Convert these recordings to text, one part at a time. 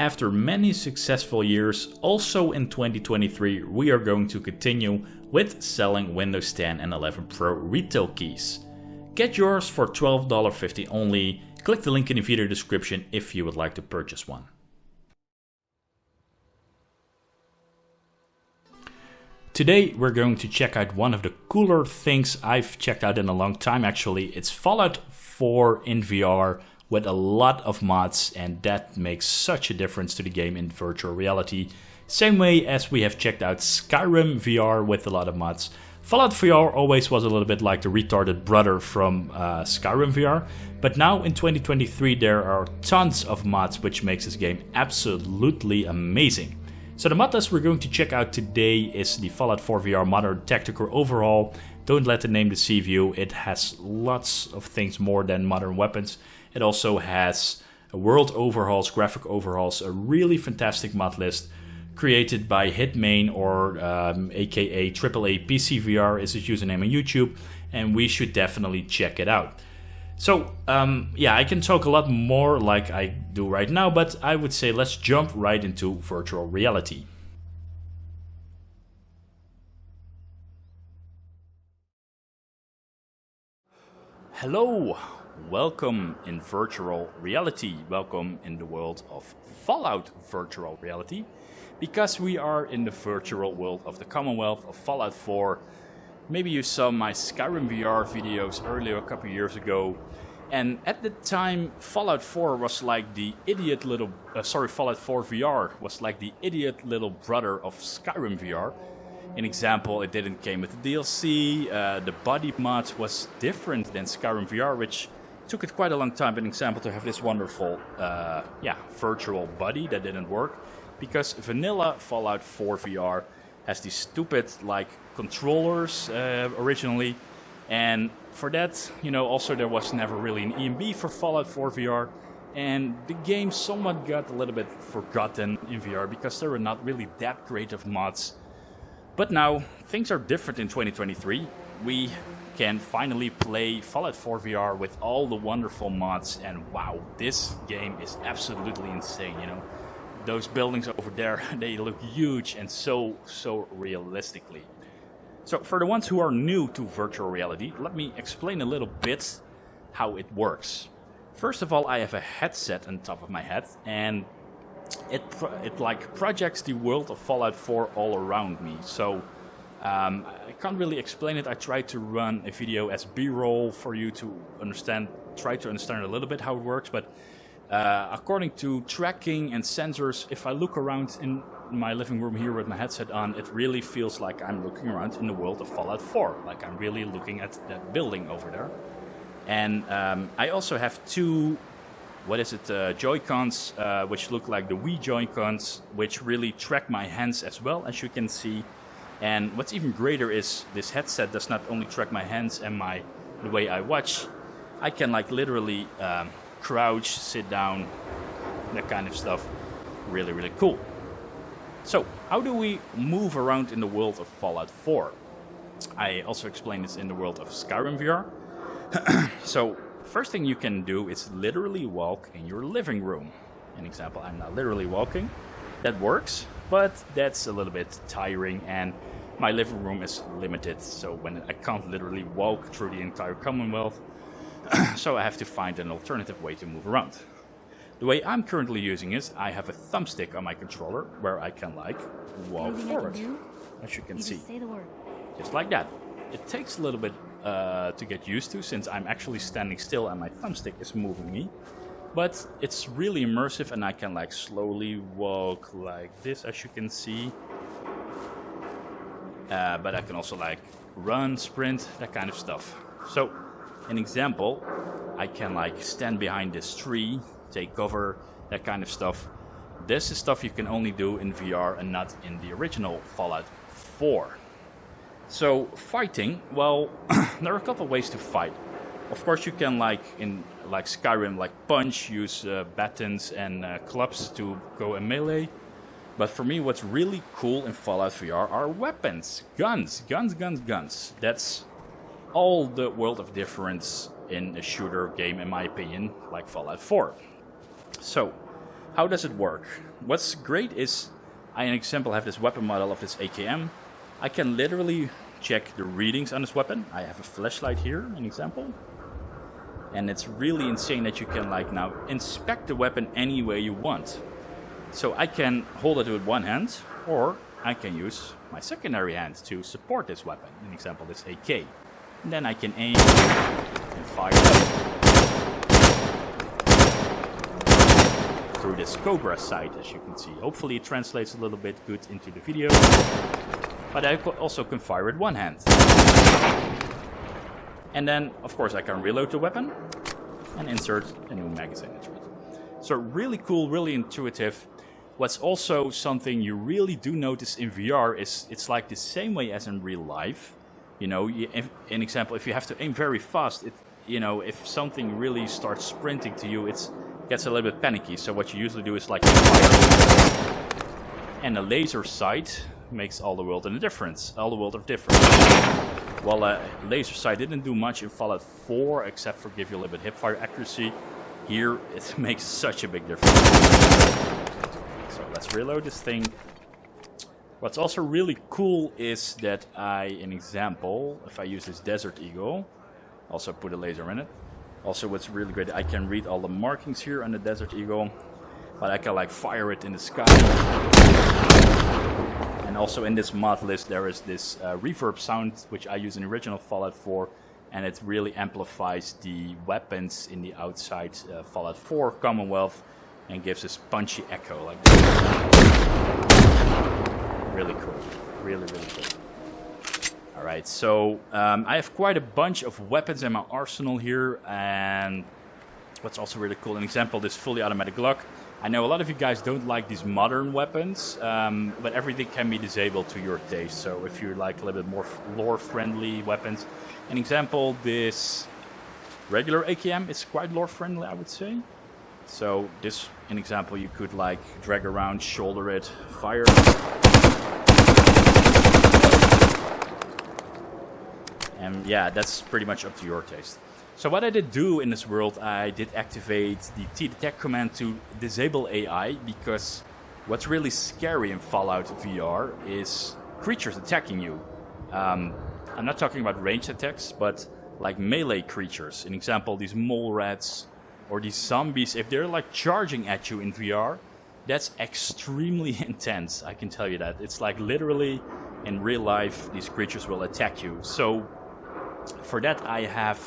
After many successful years, also in 2023 we are going to continue with selling Windows 10 and 11 Pro retail keys. Get yours for $12.50 only. Click the link in the video description if you would like to purchase one. Today we're going to check out one of the cooler things I've checked out in a long time actually. It's Fallout 4 in VR with a lot of mods, and that makes such a difference to the game in virtual reality. Same way as we have checked out Skyrim VR with a lot of mods. Fallout VR always was a little bit like the retarded brother from Skyrim VR, but now in 2023 there are tons of mods which makes this game absolutely amazing. So the mod list we're going to check out today is the Fallout 4 VR Modern Tactical Overhaul. Don't let the name deceive you, it has lots of things more than modern weapons. It also has world overhauls, graphic overhauls, a really fantastic mod list created by Hitmain, or aka AAA PC VR is his username on YouTube, and we should definitely check it out. So yeah, I can talk a lot more like I do right now, but I would say let's jump right into virtual reality. Hello, welcome in virtual reality, welcome in the world of Fallout virtual reality, because we are in the virtual world of the Commonwealth of Fallout 4. Maybe you saw my Skyrim VR videos earlier a couple years ago, and at the time Fallout 4 was like the idiot little, Fallout 4 VR was like the idiot little brother of Skyrim VR. An example, it didn't came with the DLC, the body mod was different than Skyrim VR, which took it quite a long time, an example, to have this wonderful virtual body that didn't work, because vanilla Fallout 4 VR has these stupid like controllers originally, and for that, you know, also there was never really an EMB for Fallout 4 VR, and the game somewhat got a little bit forgotten in VR because there were not really that great of mods. But now, things are different in 2023. We can finally play Fallout 4 VR with all the wonderful mods, and wow, this game is absolutely insane, you know. Those buildings over there, they look huge and so realistically. So for the ones who are new to virtual reality, let me explain a little bit how it works. First of all, I have a headset on top of my head, and it like projects the world of Fallout 4 all around me. So I can't really explain it. I tried to run a video as B-roll for you to try to understand a little bit how it works, but according to tracking and sensors, if I look around in my living room here with my headset on, it really feels like I'm looking around in the world of Fallout 4, like I'm really looking at that building over there. And I also have two Joy-Cons, which look like the Wii Joy-Cons, which really track my hands as well, as you can see. And what's even greater is this headset does not only track my hands and the way I watch. I can like literally crouch, sit down, that kind of stuff. Really, really cool. So, how do we move around in the world of Fallout 4? I also explained this in the world of Skyrim VR. So, first thing you can do is literally walk in your living room. An example, I'm not literally walking. That works, but that's a little bit tiring, and my living room is limited, so when I can't literally walk through the entire Commonwealth, so I have to find an alternative way to move around. The way I'm currently using is I have a thumbstick on my controller where I can like walk forward, as you can see. Just say the word. Just like that. It takes a little bit to get used to, since I'm actually standing still and my thumbstick is moving me. But it's really immersive, and I can like slowly walk like this, as you can see. But I can also like run, sprint, that kind of stuff. So, an example, I can like stand behind this tree, take cover, that kind of stuff. This is stuff you can only do in VR and not in the original Fallout 4. So fighting, well, there are a couple ways to fight. Of course, you can like in Skyrim, like punch, use batons and clubs to go in melee. But for me, what's really cool in Fallout VR are weapons, guns. That's all the world of difference in a shooter game, in my opinion, like Fallout 4. So, how does it work? What's great is, I, an example, have this weapon model of this AKM. I can literally check the readings on this weapon. I have a flashlight here, an example. And it's really insane that you can like now inspect the weapon any way you want. So I can hold it with one hand, or I can use my secondary hand to support this weapon. An example, this AK. And then I can aim and fire through this Cobra sight, as you can see. Hopefully it translates a little bit good into the video. But I also can fire with one hand. And then, of course, I can reload the weapon and insert a new magazine into it. So really cool, really intuitive. What's also something you really do notice in VR is it's like the same way as in real life. You know, an example, if you have to aim very fast, if something really starts sprinting to you, it gets a little bit panicky. So what you usually do is like fire. And a laser sight makes all the world of difference. Well, laser sight didn't do much in Fallout 4 except for give you a little bit hip-fire accuracy. Here, it makes such a big difference. So let's reload this thing. What's also really cool is that an example, if I use this Desert Eagle, also put a laser in it. Also, what's really great, I can read all the markings here on the Desert Eagle, but I can like fire it in the sky. And also in this mod list there is this reverb sound which I use in the original Fallout 4, and it really amplifies the weapons in the outside Fallout 4 Commonwealth and gives this punchy echo like that. Really cool. Really, really cool. Alright, so I have quite a bunch of weapons in my arsenal here, and what's also really cool, an example, this fully automatic Glock. I know a lot of you guys don't like these modern weapons, but everything can be disabled to your taste. So if you like a little bit more lore-friendly weapons, an example, this regular AKM is quite lore-friendly, I would say. So this, an example, you could like drag around, shoulder it, fire. And yeah, that's pretty much up to your taste. So what I did do in this world, I did activate the T-Detect command to disable AI, because what's really scary in Fallout VR is creatures attacking you. I'm not talking about ranged attacks, but like melee creatures. An example, these mole rats or these zombies, if they're like charging at you in VR, that's extremely intense, I can tell you that. It's like literally in real life, these creatures will attack you. So for that I have,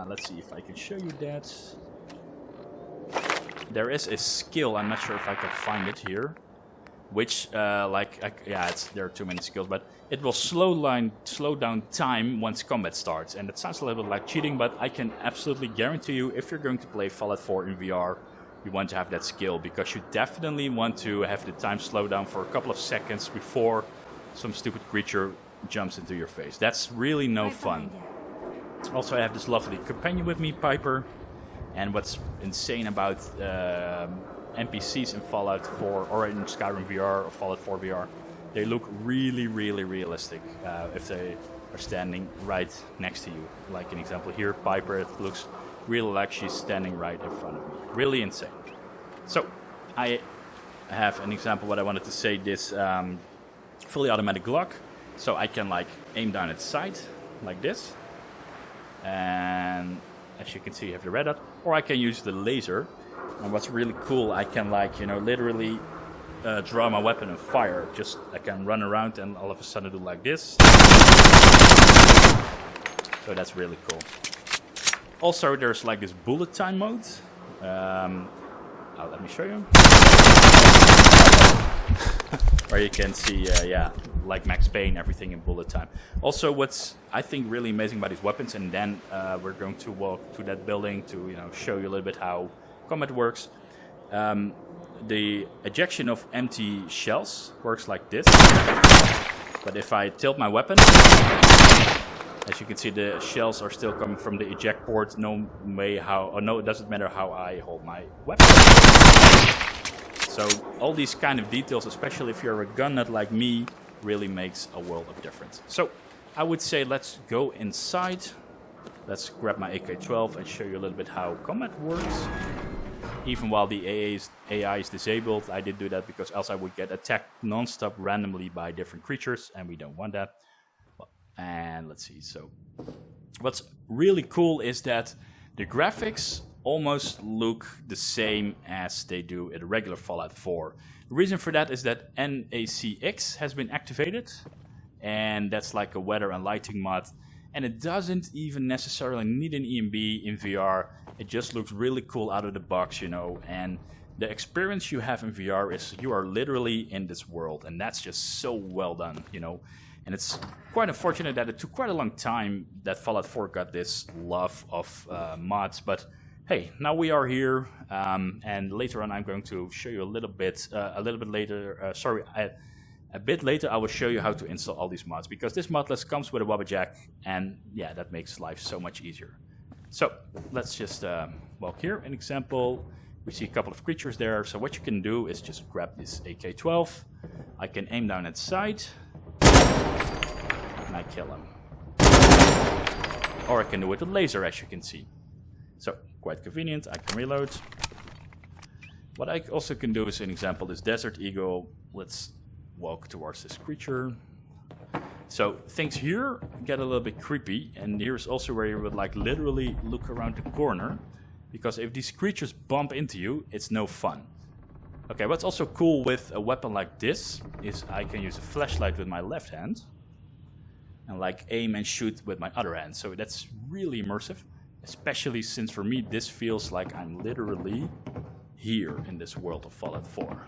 let's see if I can show you that. There is a skill, I'm not sure if I can find it here, which there are too many skills, but it will slow down time once combat starts. And it sounds a little bit like cheating, but I can absolutely guarantee you, if you're going to play Fallout 4 in VR, you want to have that skill, because you definitely want to have the time slow down for a couple of seconds before some stupid creature jumps into your face. That's really no fun. Also, I have this lovely companion with me, Piper. And what's insane about NPCs in Fallout 4 or in Skyrim VR or Fallout 4 VR, they look really, really realistic if they are standing right next to you. Like an example here, Piper, it looks really like she's standing right in front of me. Really insane. So, I have an example what I wanted to say, this fully automatic Glock. So I can like aim down its sight like this. And as you can see, you have the red dot, or I can use the laser. And what's really cool, I can like, literally draw my weapon and fire. Just, I can run around and all of a sudden do like this. So that's really cool. Also, there's like this bullet time mode. Let me show you. Where you can see, like Max Payne, everything in bullet time. Also, what's I think really amazing about these weapons, and then we're going to walk to that building to show you a little bit how combat works. The ejection of empty shells works like this. But if I tilt my weapon, as you can see, the shells are still coming from the eject port. It doesn't matter how I hold my weapon. So all these kind of details, especially if you're a gun nut like me, really makes a world of difference. So I would say let's go inside. Let's grab my AK-12 and show you a little bit how combat works. even while the AI is disabled. I did do that because else I would get attacked non-stop randomly by different creatures, and we don't want that. And let's see, so what's really cool is that the graphics almost look the same as they do in a regular Fallout 4. The reason for that is that NACX has been activated, and that's like a weather and lighting mod, and it doesn't even necessarily need an EMB in VR. It just looks really cool out of the box, you know, and the experience you have in VR is you are literally in this world, and that's just so well done, you know. And it's quite unfortunate that it took quite a long time that Fallout 4 got this love of mods, but hey, now we are here, and later on I'm going to show you a bit later I will show you how to install all these mods, because this mod list comes with a Wabbajack, and yeah, that makes life so much easier. So let's just walk here. An example, we see a couple of creatures there, so what you can do is just grab this AK-12, I can aim down at sight, and I kill him. Or I can do it with a laser, as you can see. So, quite convenient, I can reload. What I also can do is, an example, this Desert Eagle. Let's walk towards this creature. So, things here get a little bit creepy, and here's also where you would like literally look around the corner, because if these creatures bump into you, it's no fun. Okay, what's also cool with a weapon like this is I can use a flashlight with my left hand and like aim and shoot with my other hand. So that's really immersive, especially since for me this feels like I'm literally here in this world of Fallout 4.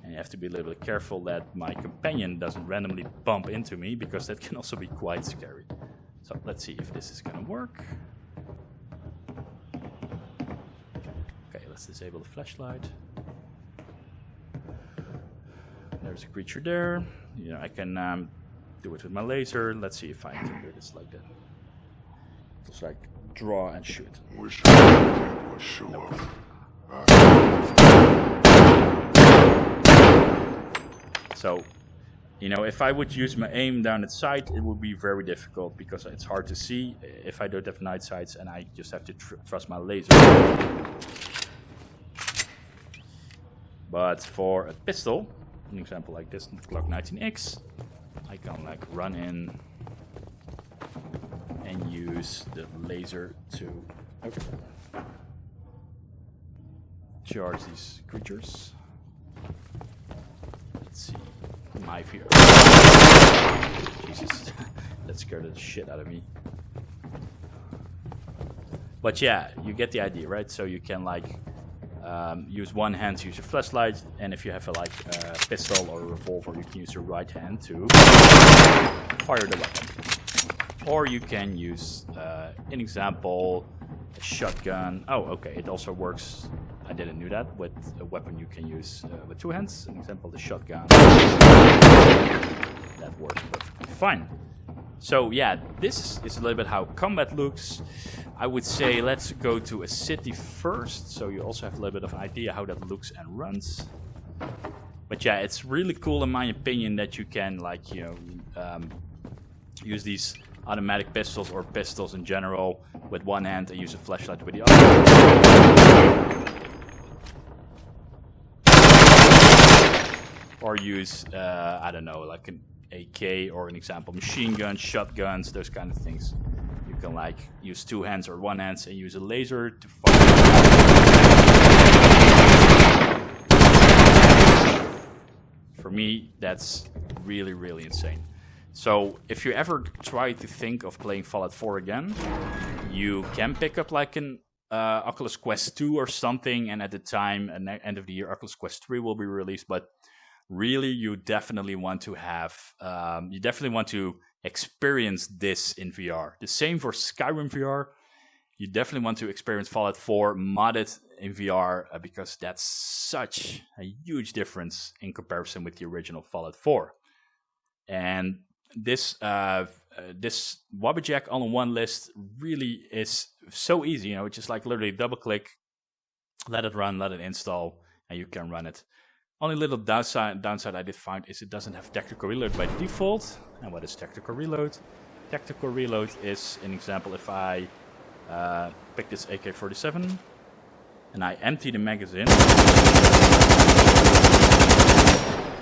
And you have to be a little bit careful that my companion doesn't randomly bump into me, because that can also be quite scary. So let's see if this is gonna work. Okay, let's disable the flashlight. There's a creature there. You know, I can do it with my laser. Let's see if I can do this like that. Just like draw and shoot. Nope. So, you know, if I would use my aim down at sight, it would be very difficult because it's hard to see if I don't have night sights, and I just have to trust my laser. But for a pistol, an example like this Glock 19X, I can like run in and use the laser to charge these creatures. Let's see, knife here. Jesus, that scared the shit out of me. But yeah, you get the idea, right? So you can like use one hand to use your flashlight, and if you have a pistol or a revolver, you can use your right hand to fire the weapon. Or you can use, an example, a shotgun. Oh, okay, it also works. I didn't know that. With a weapon you can use with two hands. An example, the shotgun. That works perfectly fine. So yeah, this is a little bit how combat looks. I would say let's go to a city first, so you also have a little bit of idea how that looks and runs. But yeah, it's really cool in my opinion that you can like, you know, use these automatic pistols or pistols in general with one hand and use a flashlight with the other. Or use, I don't know, like an AK or an example, machine guns, shotguns, those kind of things. You can like use two hands or one hand and use a laser to fire. For me, that's really, really insane. So if you ever try to think of playing Fallout 4 again, you can pick up like an Oculus Quest 2 or something, and at the time, at the end of the year, Oculus Quest 3 will be released, but really you definitely want to have, you definitely want to experience this in VR. The same for Skyrim VR. You definitely want to experience Fallout 4 modded in VR because that's such a huge difference in comparison with the original Fallout 4. And this this Wabbajack all-in-one list really is so easy. You know, it's just like literally double-click, let it run, let it install, and you can run it. Only little downside I did find is it doesn't have tactical reload by default. And what is tactical reload? Tactical reload is an example if I pick this AK-47 and I empty the magazine.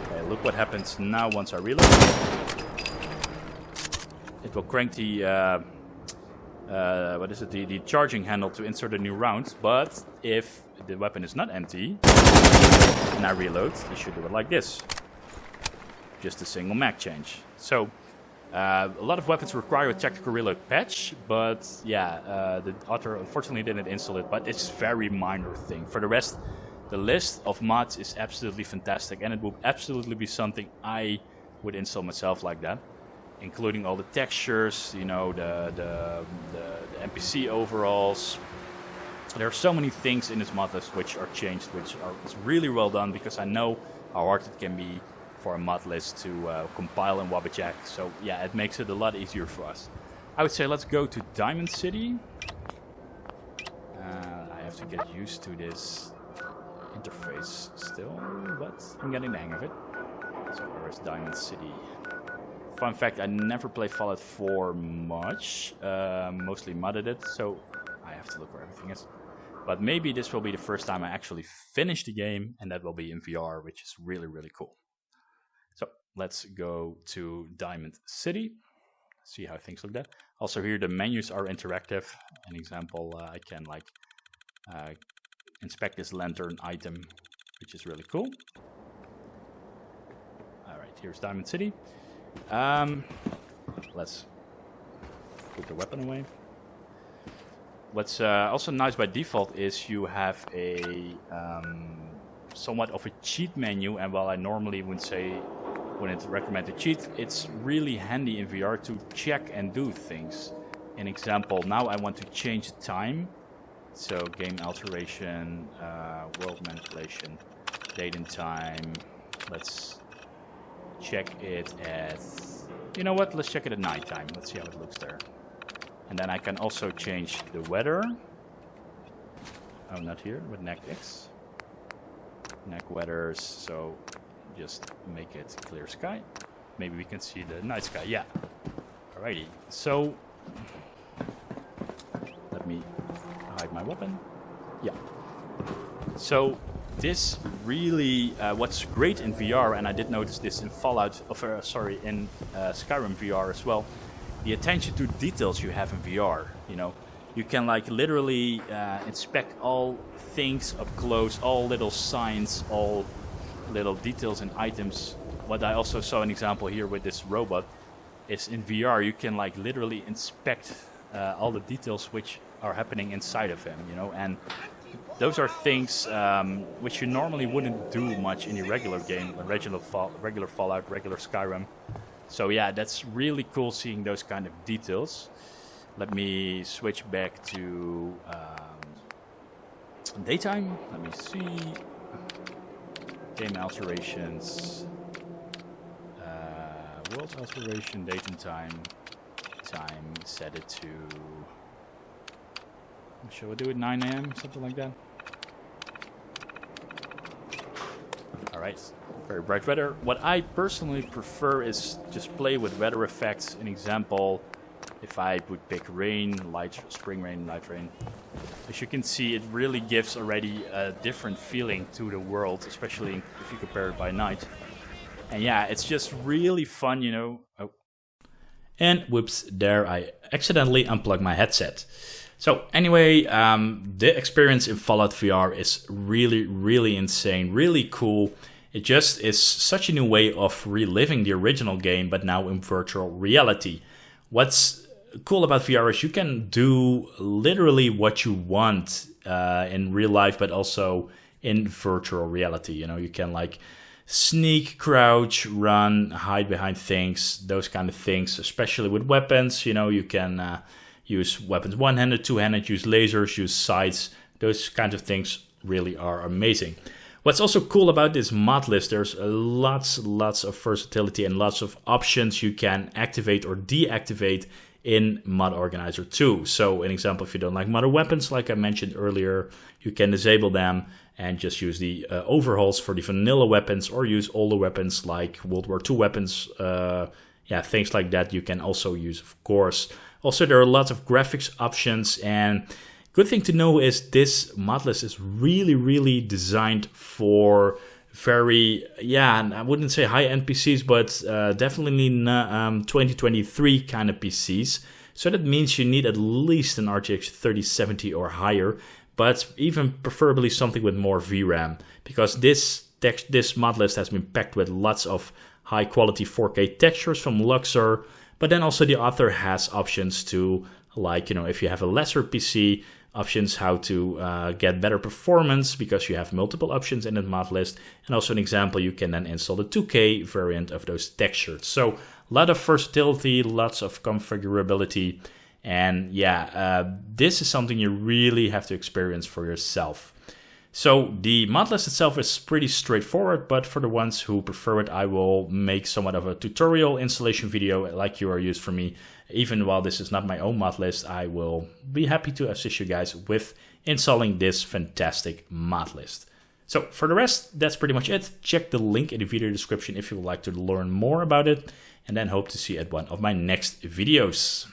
Okay, look what happens now once I reload. It will crank the the charging handle to insert a new round. But if the weapon is not empty and I reload, you should do it like this. Just a single mag change. So a lot of weapons require a tactical reload patch, but yeah, the author unfortunately didn't install it, but it's a very minor thing. For the rest, the list of mods is absolutely fantastic, and it will absolutely be something I would install myself like that, including all the textures, you know, the NPC overalls. There are so many things in this mod list which are changed, which are really well done, because I know how hard it can be for a mod list to compile in Wabbajack. So yeah, it makes it a lot easier for us. I would say let's go to Diamond City. I have to get used to this interface still, but I'm getting the hang of it. So where is Diamond City? Fun fact, I never played Fallout 4 much, mostly modded it, so I have to look where everything is. But maybe this will be the first time I actually finish the game, and that will be in VR, which is really, really cool. So let's go to Diamond City, see how things look there. Also here the menus are interactive. An example, I can like inspect this lantern item, which is really cool. Alright, here's Diamond City. Let's put the weapon away. What's also nice by default is you have a somewhat of a cheat menu, and while I normally wouldn't recommend to cheat, it's really handy in VR to check and do things. An example, now I want to change time, so game alteration, world manipulation, date and time. Let's check it at, you know what, let's check it at nighttime. Let's see how it looks there. And then I can also change the weather. Oh, not here, with NAC X. NAC weathers, so just make it clear sky. Maybe we can see the night sky, yeah. Alrighty, so let me hide my weapon. Yeah. So this really, what's great in VR, and I did notice this in in Skyrim VR as well, the attention to details you have in VR. You know, you can like literally inspect all things up close, all little signs, all little details and items. What I also saw an example here with this robot is in VR you can like literally inspect all the details which are happening inside of him, you know, and those are things which you normally wouldn't do much in a regular game, a regular Fallout, regular Skyrim. So yeah, that's really cool seeing those kind of details. Let me switch back to daytime. Let me see. Game alterations. World alteration, date and time. Time, set it to... Shall we do it 9 AM? Something like that. Alright, very bright weather. What I personally prefer is just play with weather effects. An example, if I would pick rain, light, spring rain, light rain. As you can see, it really gives already a different feeling to the world, especially if you compare it by night. And yeah, it's just really fun, you know. Oh. And whoops, there I accidentally unplugged my headset. So anyway, the experience in Fallout VR is really, really insane, really cool. It just is such a new way of reliving the original game, but now in virtual reality. What's cool about VR is you can do literally what you want in real life, but also in virtual reality. You know, you can like sneak, crouch, run, hide behind things, those kind of things, especially with weapons. You know, you can use weapons one-handed, two-handed, use lasers, use sights. Those kinds of things really are amazing. What's also cool about this mod list, there's lots of versatility and lots of options you can activate or deactivate in Mod Organizer 2. So an example, if you don't like modern weapons, like I mentioned earlier, you can disable them and just use the overhauls for the vanilla weapons, or use older weapons like World War II weapons. Yeah, things like that you can also use, of course. Also, there are lots of graphics options, and Good thing to know is this mod list is really designed for very, I wouldn't say high-end PCs, but definitely 2023 kind of PCs. So that means you need at least an RTX 3070 or higher, but even preferably something with more VRAM, because this mod list has been packed with lots of high-quality 4K textures from Luxor, but then also the author has options to, like, if you have a lesser PC, options how to get better performance, because you have multiple options in the mod list. And also an example, you can then install the 2K variant of those textures. So a lot of versatility, lots of configurability. And this is something you really have to experience for yourself. So the mod list itself is pretty straightforward, but for the ones who prefer it, I will make somewhat of a tutorial installation video like you are used for me. Even while this is not my own mod list, I will be happy to assist you guys with installing this fantastic mod list. So for the rest, that's pretty much it. Check the link in the video description if you would like to learn more about it, and then hope to see you at one of my next videos.